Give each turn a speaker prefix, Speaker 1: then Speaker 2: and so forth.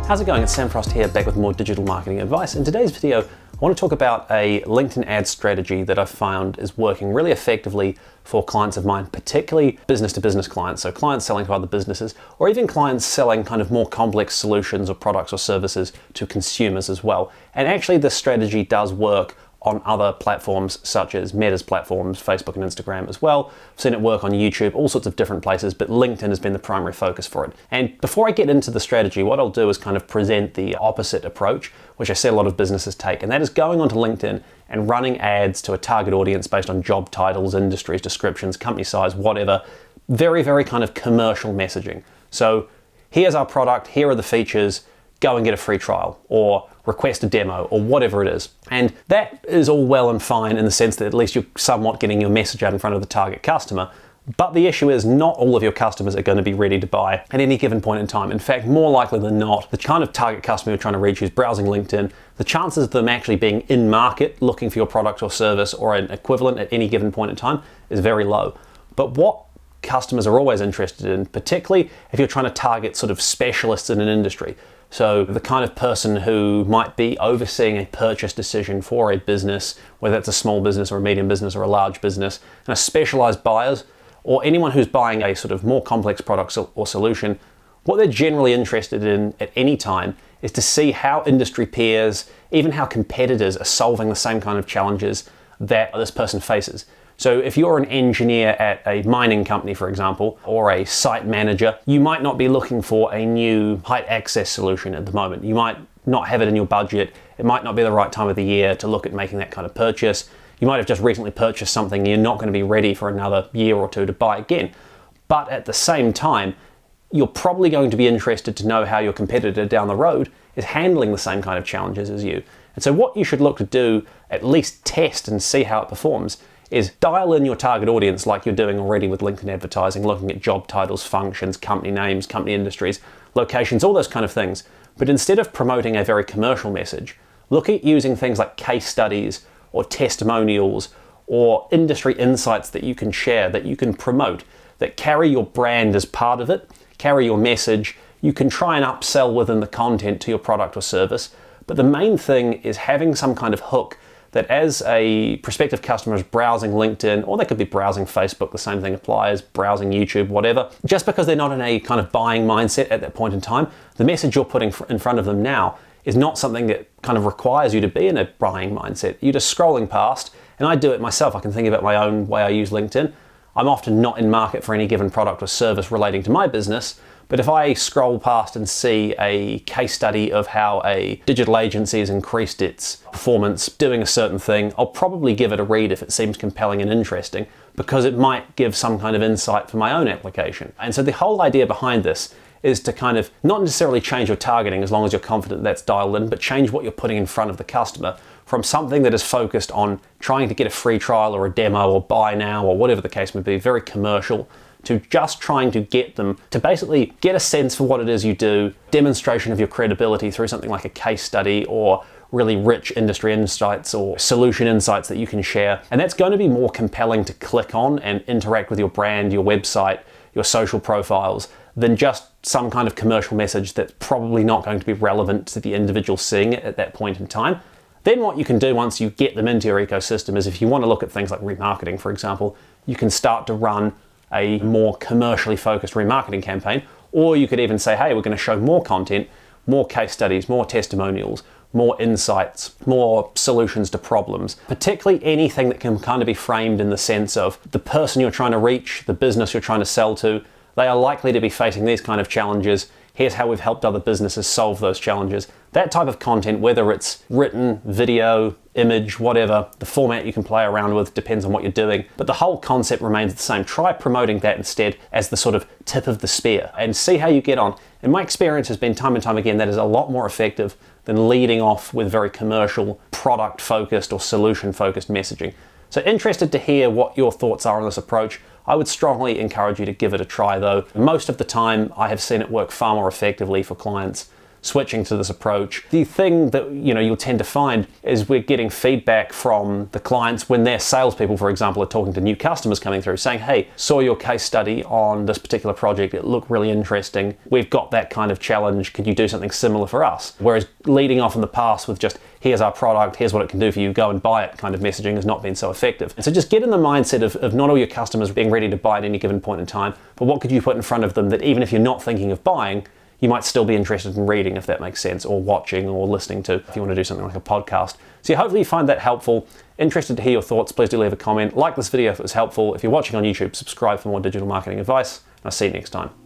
Speaker 1: How's it going? It's Sam Frost here, back with more digital marketing advice. In today's video, I want to talk about a LinkedIn ad strategy that I've found is working really effectively for clients of mine, particularly business-to-business clients, so clients selling to other businesses, or even clients selling kind of more complex solutions or products or services to consumers as well. And actually this strategy does work on other platforms such as Meta's platforms, Facebook and Instagram as well. I've seen it work on YouTube, all sorts of different places, but LinkedIn has been the primary focus for it. And before I get into the strategy, what I'll do is kind of present the opposite approach, which I see a lot of businesses take, and that is going onto LinkedIn and running ads to a target audience based on job titles, industries, descriptions, company size, whatever. Very, very kind of commercial messaging. So here's our product, here are the features, go and get a free trial, or request a demo, or whatever it is. And that is all well and fine in the sense that at least you're somewhat getting your message out in front of the target customer. But the issue is not all of your customers are going to be ready to buy at any given point in time. In fact, more likely than not, the kind of target customer you're trying to reach who's browsing LinkedIn, the chances of them actually being in market looking for your product or service or an equivalent at any given point in time is very low. But what customers are always interested in, particularly if you're trying to target sort of specialists in an industry, so the kind of person who might be overseeing a purchase decision for a business, whether it's a small business or a medium business or a large business, and a specialized buyers, or anyone who's buying a sort of more complex product or solution, what they're generally interested in at any time is to see how industry peers, even how competitors are solving the same kind of challenges that this person faces. So if you're an engineer at a mining company, for example, or a site manager, you might not be looking for a new height access solution at the moment. You might not have it in your budget. It might not be the right time of the year to look at making that kind of purchase. You might have just recently purchased something and you're not going to be ready for another year or two to buy again. But at the same time, you're probably going to be interested to know how your competitor down the road is handling the same kind of challenges as you. And so what you should look to do, at least test and see how it performs, is dial in your target audience like you're doing already with LinkedIn advertising, looking at job titles, functions, company names, company industries, locations, all those kind of things. But instead of promoting a very commercial message, look at using things like case studies or testimonials or industry insights that you can share, that you can promote, that carry your brand as part of it, carry your message. You can try and upsell within the content to your product or service. But the main thing is having some kind of hook that as a prospective customer is browsing LinkedIn, or they could be browsing Facebook, the same thing applies, browsing YouTube, whatever, just because they're not in a kind of buying mindset at that point in time, the message you're putting in front of them now is not something that kind of requires you to be in a buying mindset. You're just scrolling past, and I do it myself. I can think about my own way I use LinkedIn. I'm often not in market for any given product or service relating to my business, but if I scroll past and see a case study of how a digital agency has increased its performance doing a certain thing, I'll probably give it a read if it seems compelling and interesting, because it might give some kind of insight for my own application. And so the whole idea behind this is to kind of not necessarily change your targeting as long as you're confident that's dialed in, but change what you're putting in front of the customer from something that is focused on trying to get a free trial or a demo or buy now or whatever the case may be, very commercial, to just trying to get them to basically get a sense for what it is you do, demonstration of your credibility through something like a case study or really rich industry insights or solution insights that you can share. And that's going to be more compelling to click on and interact with your brand, your website, your social profiles, than just some kind of commercial message that's probably not going to be relevant to the individual seeing it at that point in time. Then what you can do once you get them into your ecosystem is if you want to look at things like remarketing, for example, you can start to run a more commercially focused remarketing campaign, or you could even say, hey, we're going to show more content, more case studies, more testimonials, more insights, more solutions to problems, particularly anything that can kind of be framed in the sense of the person you're trying to reach, the business you're trying to sell to, they are likely to be facing these kind of challenges. Here's how we've helped other businesses solve those challenges. That type of content, whether it's written, video, image, whatever, the format you can play around with depends on what you're doing. But the whole concept remains the same. Try promoting that instead as the sort of tip of the spear and see how you get on. And my experience has been time and time again that is a lot more effective than leading off with very commercial, product-focused or solution-focused messaging. So interested to hear what your thoughts are on this approach. I would strongly encourage you to give it a try though. Most of the time I have seen it work far more effectively for clients switching to this approach. The thing that you'll tend to find is we're getting feedback from the clients when their salespeople, for example, are talking to new customers coming through saying, hey, saw your case study on this particular project, it looked really interesting, we've got that kind of challenge, could you do something similar for us? Whereas leading off in the past with just, here's our product, here's what it can do for you, go and buy it kind of messaging has not been so effective. And so just get in the mindset of not all your customers being ready to buy at any given point in time, but what could you put in front of them that even if you're not thinking of buying, you might still be interested in reading, if that makes sense, or watching or listening to, if you want to do something like a podcast. So yeah, hopefully you find that helpful. Interested to hear your thoughts, please do leave a comment. Like this video if it was helpful. If you're watching on YouTube, subscribe for more digital marketing advice. I'll see you next time.